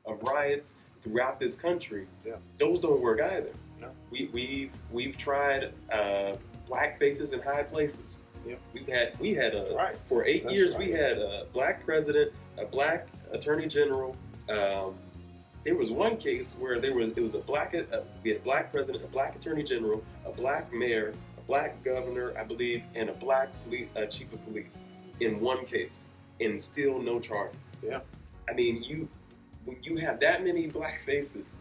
of riots throughout this country, Yeah. those don't work either. No. We've tried black faces in high places. Yep. We had Right. for 8 That's years right. we had a black president, a black attorney general. There was one case where it was we had a black president, a black attorney general, a black mayor, a black governor, I believe, and a black chief of police in one case, and still no charges. Yeah. I mean, when you have that many black faces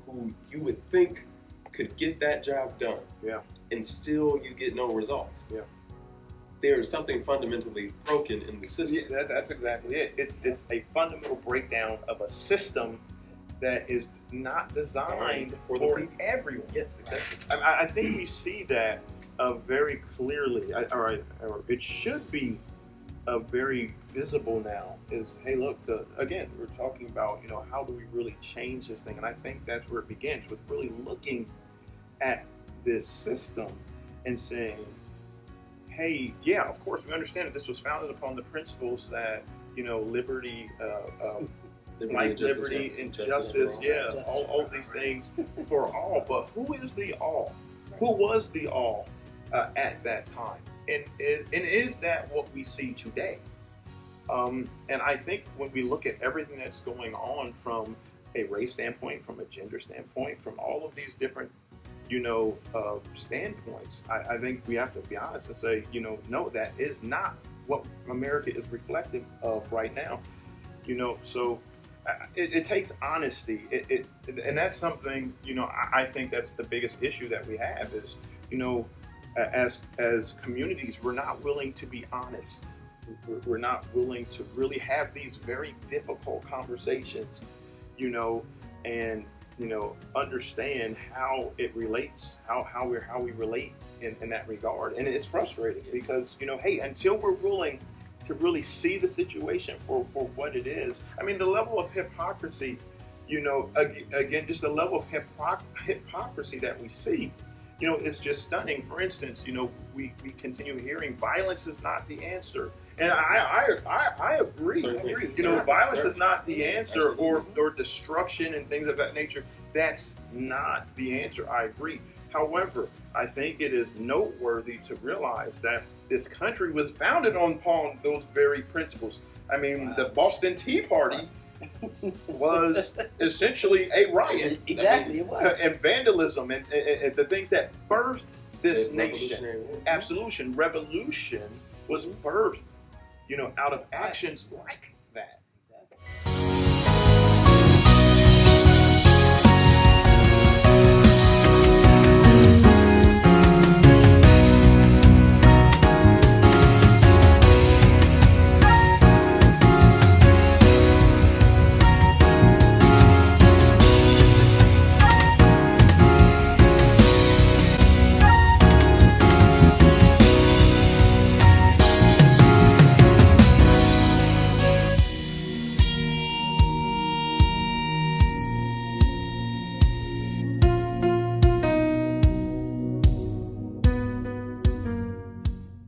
who you would think could get that job done, Yeah. and still you get no results. Yeah. There is something fundamentally broken in the system. Yeah, that's exactly it. It's a fundamental breakdown of a system that is not designed For for the people. everyone. Yes, exactly. I think we see that very clearly. Or it should be very visible now. Is, hey, look, again, we're talking about, how do we really change this thing? And I think that's where it begins, with really looking at this system and saying, hey, yeah, of course, we understand that this was founded upon the principles that, liberty, life, liberty, and justice, all these things for all. But who is the all? Who was the all at that time? And is that what we see today? And I think when we look at everything that's going on from a race standpoint, from a gender standpoint, from all of these different, standpoints, I think we have to be honest and say, no, that is not what America is reflective of right now. So it takes honesty. And that's something, I think that's the biggest issue that we have is, as communities, we're not willing to be honest. We're not willing to really have these very difficult conversations, and understand how it relates, how we relate in that regard. And it's frustrating because, hey, until we're willing to really see the situation for what it is. I mean, the level of hypocrisy, again, just the level of hypocrisy that we see, is just stunning. For instance, we continue hearing violence is not the answer. And I agree. Certainly. Violence is not the answer, or destruction and things of that nature. That's not the answer. I agree. However, I think it is noteworthy to realize that this country was founded upon those very principles. I mean, the Boston Tea Party was essentially a riot. Exactly, it was. And vandalism and the things that birthed this nation. Revolution was birthed, out of actions like that. Exactly.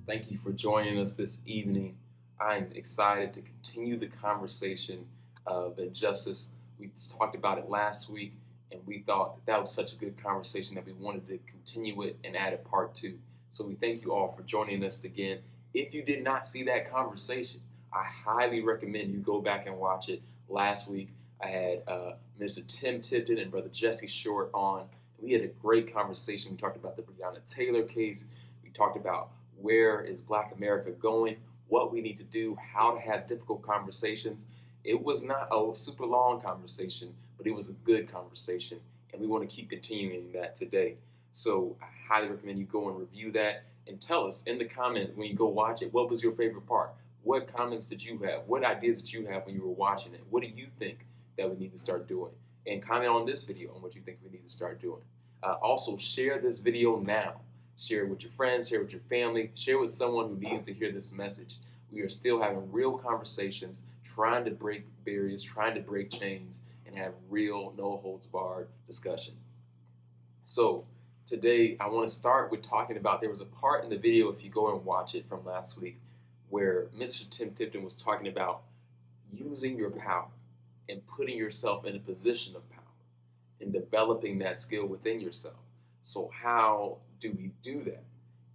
Thank you for joining us this evening. I'm excited to continue the conversation of injustice. We talked about it last week, and we thought that was such a good conversation that we wanted to continue it and add a part 2. So we thank you all for joining us again. If you did not see that conversation, I highly recommend you go back and watch it. Last week, I had Minister Tim Tipton and Brother Jesse Short on. We had a great conversation. We talked about the Breonna Taylor case. We talked about where is Black America going, what we need to do, how to have difficult conversations. It was not a super long conversation, but it was a good conversation, and we want to keep continuing that today. So I highly recommend you go and review that and tell us in the comment when you go watch it, what was your favorite part? What comments did you have? What ideas did you have when you were watching it? What do you think that we need to start doing? And comment on this video on what you think we need to start doing. Also, share this video now. Share it with your friends, share it with your family, share it with someone who needs to hear this message. We are still having real conversations, trying to break barriers, trying to break chains, and have real, no-holds-barred discussion. So today, I want to start with talking about, there was a part in the video, if you go and watch it from last week, where Minister Tim Tipton was talking about using your power. and putting yourself in a position of power and developing that skill within yourself. So how do we do that?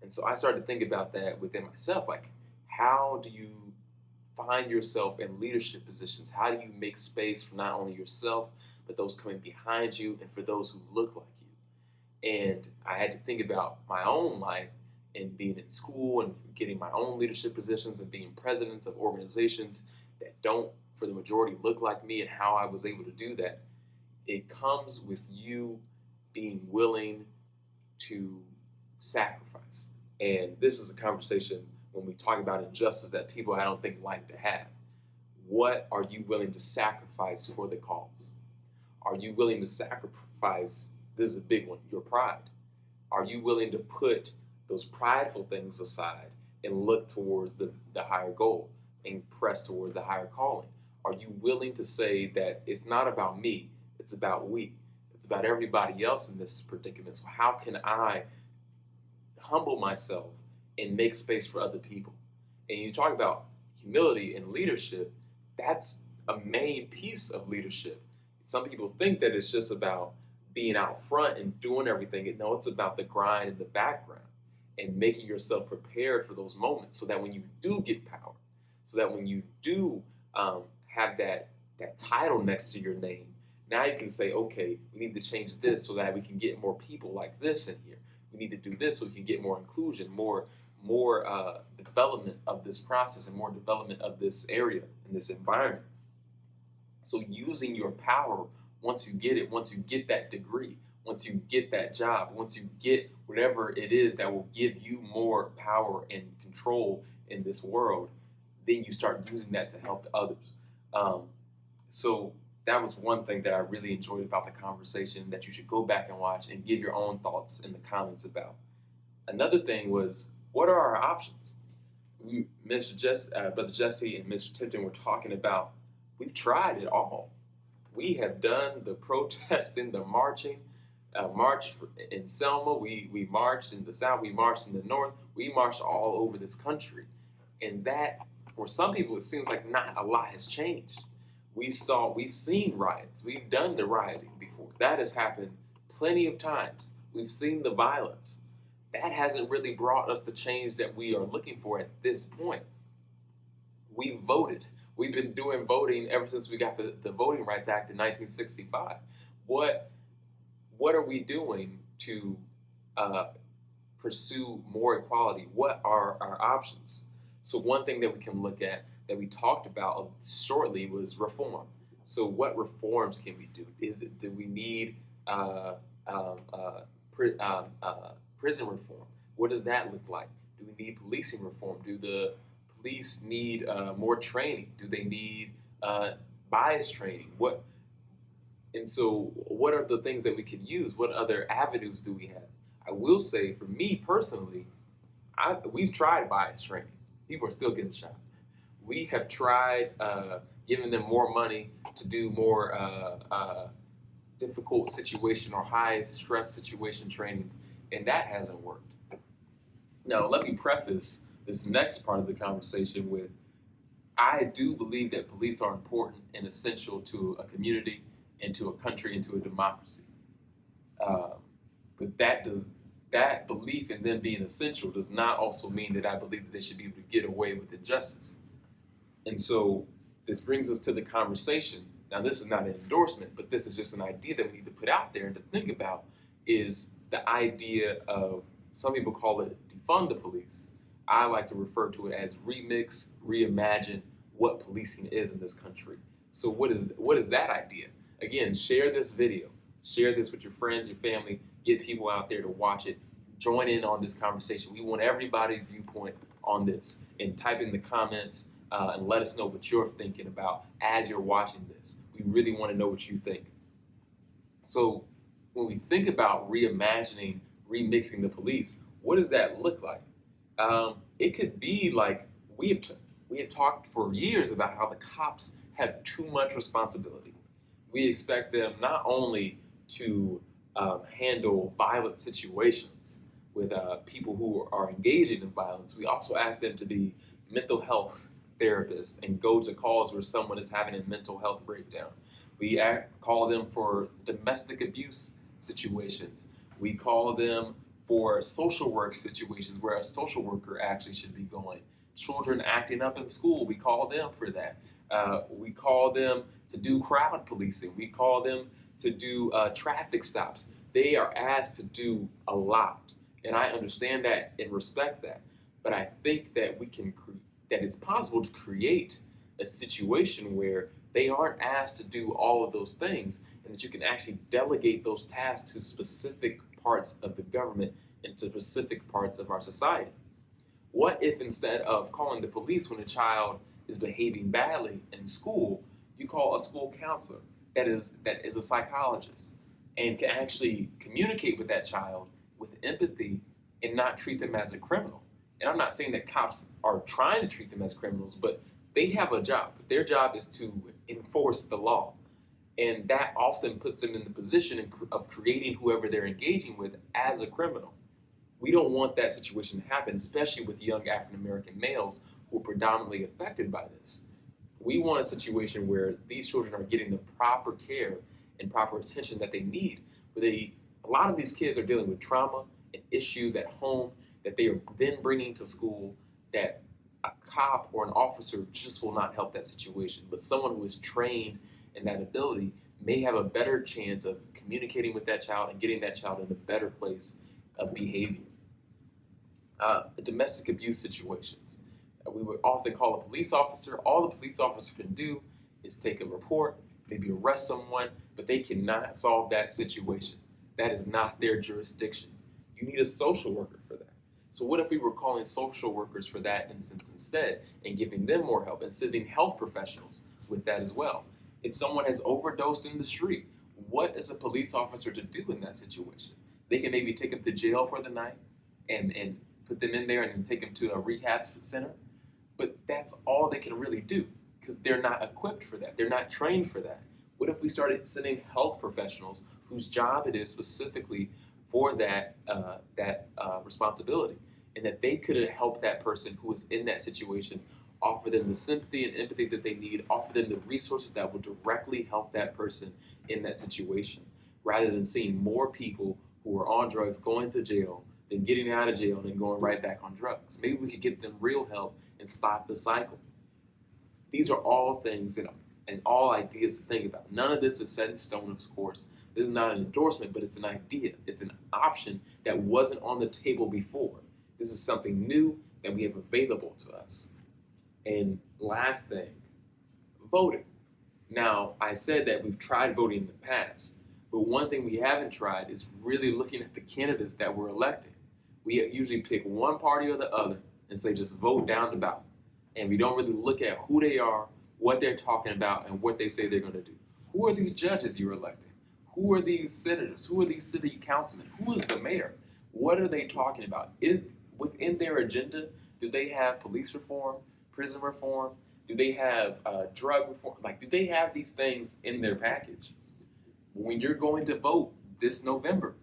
And so I started to think about that within myself. Like, how do you find yourself in leadership positions? How do you make space for not only yourself, but those coming behind you and for those who look like you? And I had to think about my own life and being in school and getting my own leadership positions and being presidents of organizations that don't, for the majority, look like me, and how I was able to do that. It comes with you being willing to sacrifice. And this is a conversation when we talk about injustice that people I don't think like to have. What are you willing to sacrifice for the cause? Are you willing to sacrifice, this is a big one, your pride? Are you willing to put those prideful things aside and look towards the higher goal and press towards the higher calling? Are you willing to say that it's not about me, it's about we? It's about everybody else in this predicament. So how can I humble myself and make space for other people? And you talk about humility and leadership, that's a main piece of leadership. Some people think that it's just about being out front and doing everything. No, it's about the grind in the background and making yourself prepared for those moments so that when you do get power, so that when you do have that title next to your name, now you can say, okay, we need to change this so that we can get more people like this in here. We need to do this so we can get more inclusion, more development of this process and more development of this area and this environment. So using your power, once you get it, once you get that degree, once you get that job, once you get whatever it is that will give you more power and control in this world, then you start using that to help others. So that was one thing that I really enjoyed about the conversation that you should go back and watch and give your own thoughts in the comments about. Another thing was, what are our options? Brother Jesse and Mr. Tipton were talking about, we've tried it all. We have done the protesting, the marching, marched in Selma, we marched in the South, we marched in the North, we marched all over this country. And that, for some people, it seems like not a lot has changed. We've seen riots. We've done the rioting before. That has happened plenty of times. We've seen the violence. That hasn't really brought us the change that we are looking for at this point. We voted. We've been doing voting ever since we got the Voting Rights Act in 1965. What are we doing to pursue more equality? What are our options? So one thing that we can look at that we talked about shortly was reform. So what reforms can we do? Do we need prison reform? What does that look like? Do we need policing reform? Do the police need more training? Do they need bias training? And so what are the things that we can use? What other avenues do we have? I will say, for me personally, we've tried bias training. People are still getting shot. We have tried giving them more money to do more difficult situation or high stress situation trainings, and that hasn't worked. Now, let me preface this next part of the conversation with, I do believe that police are important and essential to a community and to a country and to a democracy. But that belief in them being essential does not also mean that I believe that they should be able to get away with injustice. And so this brings us to the conversation. Now, this is not an endorsement, but this is just an idea that we need to put out there and to think about, is the idea of, some people call it defund the police. I like to refer to it as remix, reimagine what policing is in this country. So what is that idea? Again, share this video. Share this with your friends, your family. Get people out there to watch it. Join in on this conversation. We want everybody's viewpoint on this. And type in the comments and let us know what you're thinking about as you're watching this. We really want to know what you think. So when we think about reimagining, remixing the police, what does that look like? It could be like, we have talked for years about how the cops have too much responsibility. We expect them not only to handle violent situations with people who are engaging in violence, we also ask them to be mental health therapists and go to calls where someone is having a mental health breakdown. We call them for domestic abuse situations. We call them for social work situations where a social worker actually should be going. Children acting up in school, we call them for that. We call them to do crowd policing. We call them to do traffic stops. They are asked to do a lot, and I understand that and respect that. But I think that that it's possible to create a situation where they aren't asked to do all of those things, and that you can actually delegate those tasks to specific parts of the government and to specific parts of our society. What if instead of calling the police when a child is behaving badly in school, you call a school counselor that is a psychologist and can actually communicate with that child with empathy and not treat them as a criminal? And I'm not saying that cops are trying to treat them as criminals, but they have a job. Their job is to enforce the law. And that often puts them in the position of creating whoever they're engaging with as a criminal. We don't want that situation to happen, especially with young African American males who are predominantly affected by this. We want a situation where these children are getting the proper care and proper attention that they need. A lot of these kids are dealing with trauma and issues at home that they are then bringing to school, that a cop or an officer just will not help that situation. But someone who is trained in that ability may have a better chance of communicating with that child and getting that child in a better place of behavior. Domestic abuse situations. We would often call a police officer. All the police officer can do is take a report, maybe arrest someone, but they cannot solve that situation. That is not their jurisdiction. You need a social worker for that. So what if we were calling social workers for that instance instead and giving them more help and sending health professionals with that as well? If someone has overdosed in the street, what is a police officer to do in that situation? They can maybe take them to jail for the night and put them in there and then take them to a rehab center. But that's all they can really do because they're not equipped for that. They're not trained for that. What if we started sending health professionals whose job it is specifically for that responsibility, and that they could help that person who is in that situation, offer them the sympathy and empathy that they need, offer them the resources that will directly help that person in that situation, rather than seeing more people who are on drugs going to jail, then getting out of jail and then going right back on drugs. Maybe we could get them real help and stop the cycle. These are all things and all ideas to think about. None of this is set in stone, of course. This is not an endorsement, but it's an idea. It's an option that wasn't on the table before. This is something new that we have available to us. And last thing, voting. Now, I said that we've tried voting in the past, but one thing we haven't tried is really looking at the candidates that were elected. We usually pick one party or the other and say just vote down the ballot. And we don't really look at who they are, what they're talking about, and what they say they're going to do. Who are these judges you're electing? Who are these senators? Who are these city councilmen? Who is the mayor? What are they talking about? Is within their agenda, do they have police reform, prison reform? Do they have drug reform? Do they have these things in their package? When you're going to vote this November,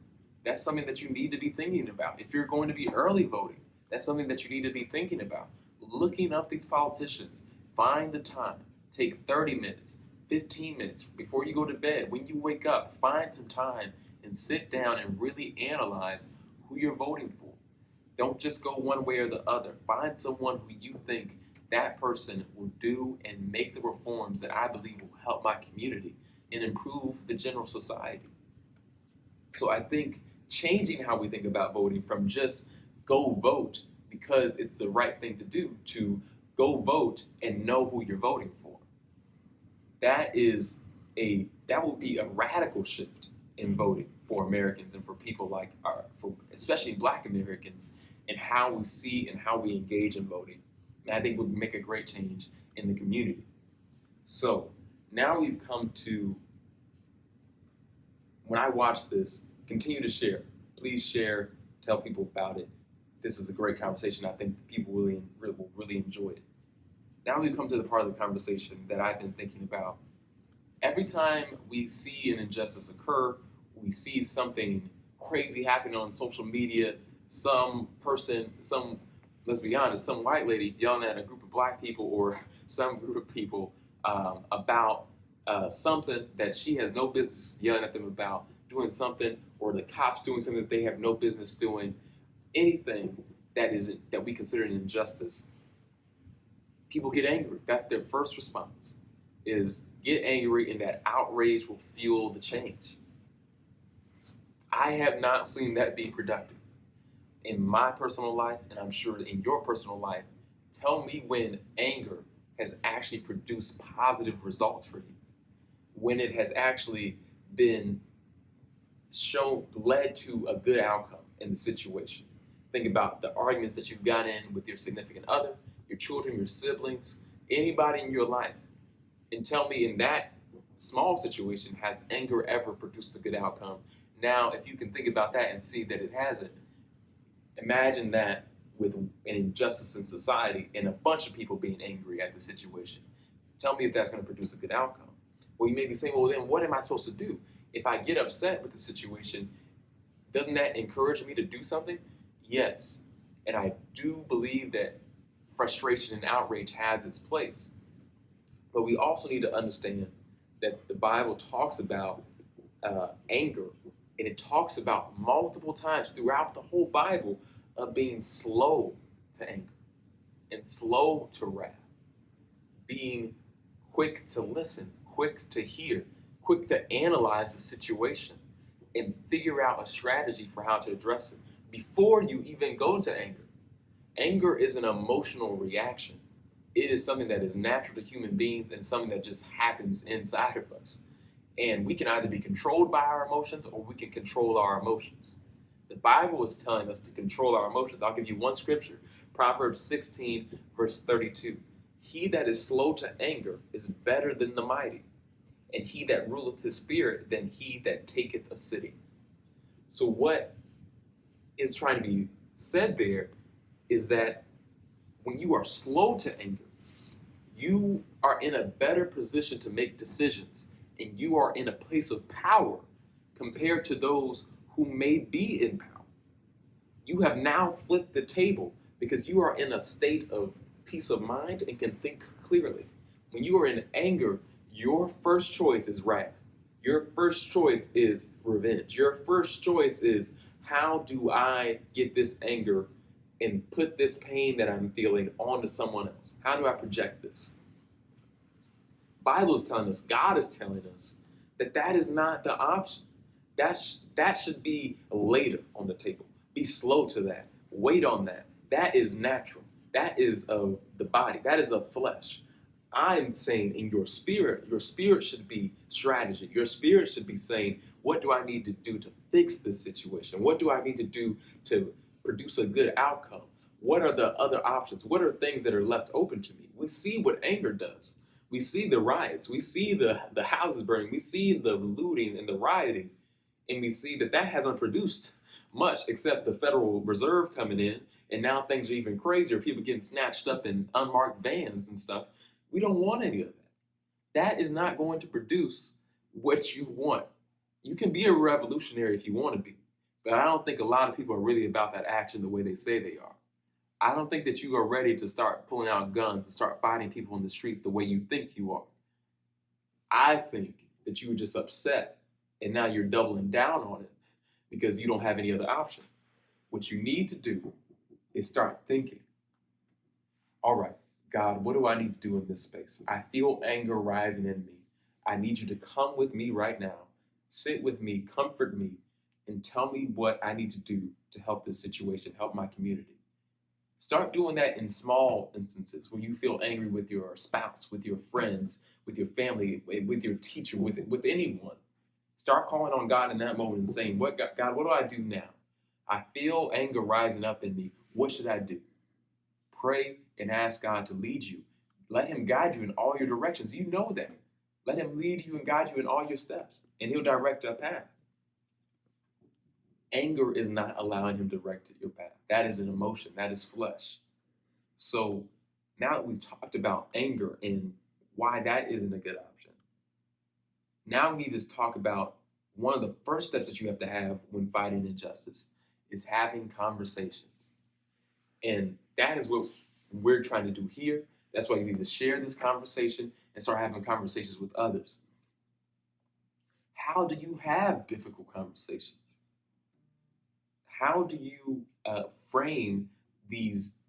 that's something that you need to be thinking about. If you're going to be early voting, that's something that you need to be thinking about. Looking up these politicians, find the time, take 30 minutes, 15 minutes before you go to bed. When you wake up, find some time and sit down and really analyze who you're voting for. Don't just go one way or the other. Find someone who you think that person will do and make the reforms that I believe will help my community and improve the general society. So I think changing how we think about voting from just go vote because it's the right thing to do to go vote and know who you're voting for. That will be a radical shift in voting for Americans and for people for especially Black Americans, and how we see and how we engage in voting. And I think would make a great change in the community. So now we've come to, when I watch this, continue to share. Please share, tell people about it. This is a great conversation. I think people will really enjoy it. Now we come to the part of the conversation that I've been thinking about. Every time we see an injustice occur, we see something crazy happen on social media, let's be honest, some white lady yelling at a group of Black people or some group of people about something that she has no business yelling at them about, doing something, or the cops doing something that they have no business doing, anything that we consider an injustice, people get angry. That's their first response, is get angry, and that outrage will fuel the change. I have not seen that be productive in my personal life, and I'm sure in your personal life. Tell me when anger has actually produced positive results for you, when it has actually been led to a good outcome in the situation. Think about the arguments that you've got in with your significant other, your children, your siblings, anybody in your life, and tell me in that small situation, has anger ever produced a good outcome? Now, if you can think about that and see that it hasn't, imagine that with an injustice in society and a bunch of people being angry at the situation. Tell me if that's going to produce a good outcome. Well, you may be saying, well, then what am I supposed to do? If I get upset with the situation, doesn't that encourage me to do something? Yes. And I do believe that frustration and outrage has its place. But we also need to understand that the Bible talks about anger, and it talks about multiple times throughout the whole Bible of being slow to anger and slow to wrath, being quick to listen, quick to hear, quick to analyze the situation and figure out a strategy for how to address it before you even go to anger. Anger is an emotional reaction. It is something that is natural to human beings and something that just happens inside of us. And we can either be controlled by our emotions or we can control our emotions. The Bible is telling us to control our emotions. I'll give you one scripture, Proverbs 16, verse 32. He that is slow to anger is better than the mighty, and he that ruleth his spirit than he that taketh a city. So what is trying to be said there is that when you are slow to anger, you are in a better position to make decisions, and you are in a place of power compared to those who may be in power. You have now flipped the table because you are in a state of peace of mind and can think clearly. When you are in anger, your first choice is wrath. Your first choice is revenge. Your first choice is, how do I get this anger and put this pain that I'm feeling onto someone else? How do I project this? Bible is telling us, God is telling us that that is not the option. That should be later on the table. Be slow to that. Wait on that. That is natural. That is of the body. That is of flesh. I'm saying in your spirit should be strategy. Your spirit should be saying, what do I need to do to fix this situation? What do I need to do to produce a good outcome? What are the other options? What are things that are left open to me? We see what anger does. We see the riots. We see the houses burning. We see the looting and the rioting. And we see that hasn't produced much except the Federal Reserve coming in. And now things are even crazier. People getting snatched up in unmarked vans and stuff. We don't want any of that. That is not going to produce what you want. You can be a revolutionary if you want to be. But I don't think a lot of people are really about that action the way they say they are. I don't think that you are ready to start pulling out guns, to start fighting people in the streets the way you think you are. I think that you were just upset, and now you're doubling down on it because you don't have any other option. What you need to do is start thinking, all right, God, what do I need to do in this space? I feel anger rising in me. I need you to come with me right now. Sit with me, comfort me, and tell me what I need to do to help this situation, help my community. Start doing that in small instances where you feel angry with your spouse, with your friends, with your family, with your teacher, with anyone. Start calling on God in that moment and saying, God, what do I do now? I feel anger rising up in me. What should I do? Pray and ask God to lead you. Let him guide you in all your directions. You know that. Let him lead you and guide you in all your steps, and he'll direct your path. Anger is not allowing him to direct your path. That is an emotion. That is flesh. So now that we've talked about anger and why that isn't a good option, now we need to talk about one of the first steps that you have to have when fighting injustice is having conversations. And that is what we're trying to do here. That's why you need to share this conversation and start having conversations with others. How do you have difficult conversations? How do you frame these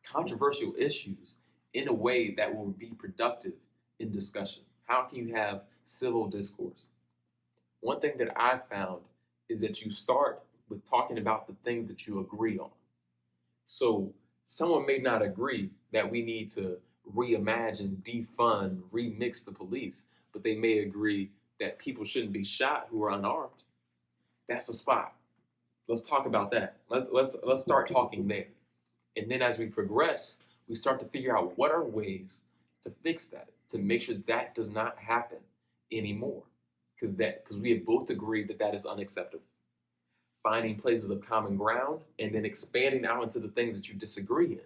controversial issues in a way that will be productive in discussion? How can you have civil discourse? One thing that I've found is that you start with talking about the things that you agree on. So someone may not agree that we need to reimagine, defund, remix the police, but they may agree that people shouldn't be shot who are unarmed. That's a spot. Let's talk about that. Let's start talking there. And then as we progress, we start to figure out what are ways to fix that, to make sure that does not happen anymore. Because we have both agreed that that is unacceptable. Finding places of common ground and then expanding out into the things that you disagree in.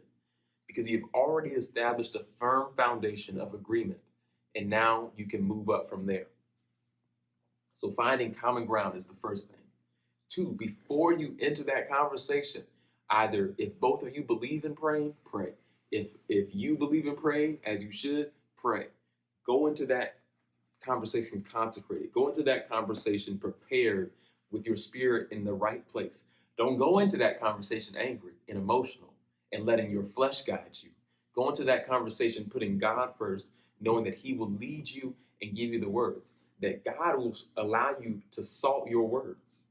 Because you've already established a firm foundation of agreement. And now you can move up from there. So finding common ground is the first thing. Two, before you enter that conversation, either if both of you believe in praying, pray. If you believe in praying, as you should, pray. Go into that conversation consecrated. Go into that conversation prepared with your spirit in the right place. Don't go into that conversation angry and emotional and letting your flesh guide you. Go into that conversation putting God first, knowing that He will lead you and give you the words, that God will allow you to salt your words,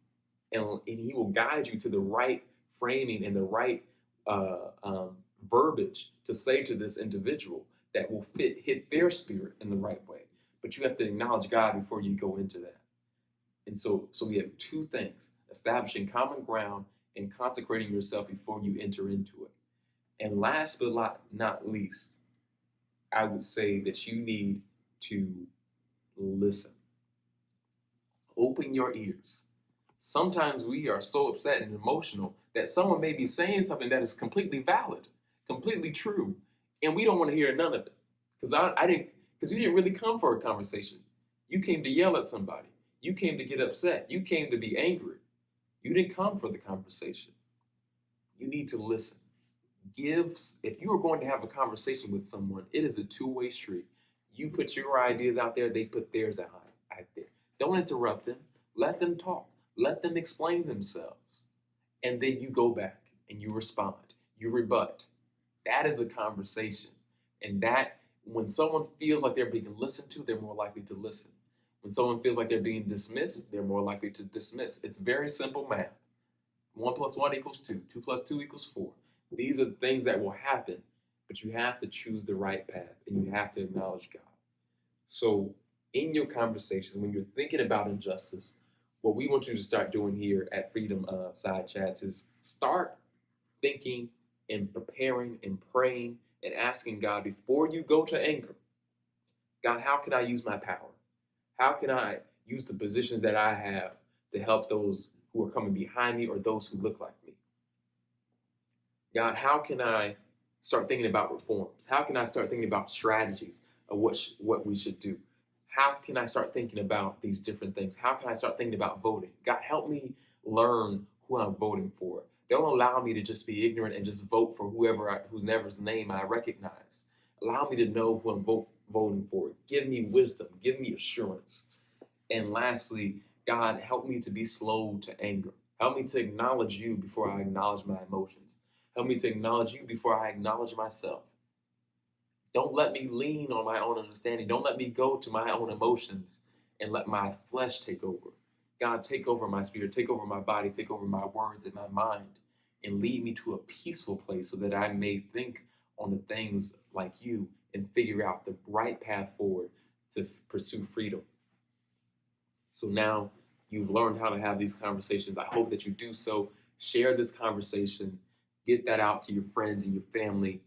and He will guide you to the right framing and the right verbiage to say to this individual that will hit their spirit in the right way. But you have to acknowledge God before you go into that. And so we have two things: establishing common ground and consecrating yourself before you enter into it. And last but not least, I would say that you need to listen. Open your ears. Sometimes we are so upset and emotional that someone may be saying something that is completely valid, completely true, and we don't want to hear none of it. Because you didn't really come for a conversation. You came to yell at somebody. You came to get upset. You came to be angry. You didn't come for the conversation. You need to listen. If you are going to have a conversation with someone, it is a two-way street. You put your ideas out there, they put theirs out there. Don't interrupt them. Let them talk. Let them explain themselves. And then you go back and you respond. You rebut. That is a conversation. And that, when someone feels like they're being listened to, they're more likely to listen. When someone feels like they're being dismissed, they're more likely to dismiss. It's very simple math. 1 + 1 = 2. 2 + 2 = 4. These are the things that will happen, but you have to choose the right path and you have to acknowledge God. So in your conversations, when you're thinking about injustice, what we want you to start doing here at Freedom Side Chats is start thinking and preparing and praying and asking God before you go to anger. God, how can I use my power? How can I use the positions that I have to help those who are coming behind me or those who look like me? God, how can I start thinking about reforms? How can I start thinking about strategies of what we should do? How can I start thinking about these different things? How can I start thinking about voting? God, help me learn who I'm voting for. Don't allow me to just be ignorant and just vote for whoever's name I recognize. Allow me to know who I'm voting for. Give me wisdom. Give me assurance. And lastly, God, help me to be slow to anger. Help me to acknowledge you before I acknowledge my emotions. Help me to acknowledge you before I acknowledge myself. Don't let me lean on my own understanding. Don't let me go to my own emotions and let my flesh take over. God, take over my spirit, take over my body, take over my words and my mind, and lead me to a peaceful place so that I may think on the things like you and figure out the right path forward to pursue freedom. So now you've learned how to have these conversations. I hope that you do so. Share this conversation. Get that out to your friends and your family.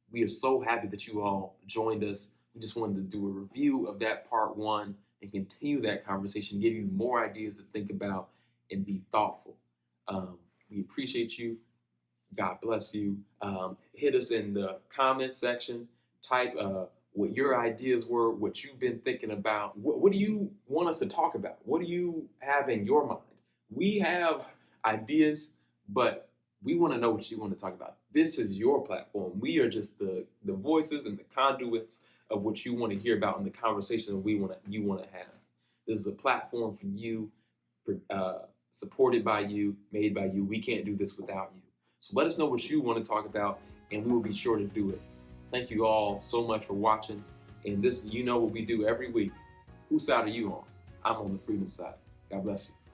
We are so happy that you all joined us. We just wanted to do a review of that part 1 and continue that conversation, give you more ideas to think about and be thoughtful. We appreciate you. God bless you. Hit us in the comment section. Type what your ideas were, what you've been thinking about. What do you want us to talk about? What do you have in your mind? We have ideas, but we want to know what you want to talk about. This is your platform. We are just the voices and the conduits of what you want to hear about in the conversation that you want to have. This is a platform for you, supported by you, made by you. We can't do this without you. So let us know what you want to talk about, and we will be sure to do it. Thank you all so much for watching. And this, what we do every week. Whose side are you on? I'm on the freedom side. God bless you.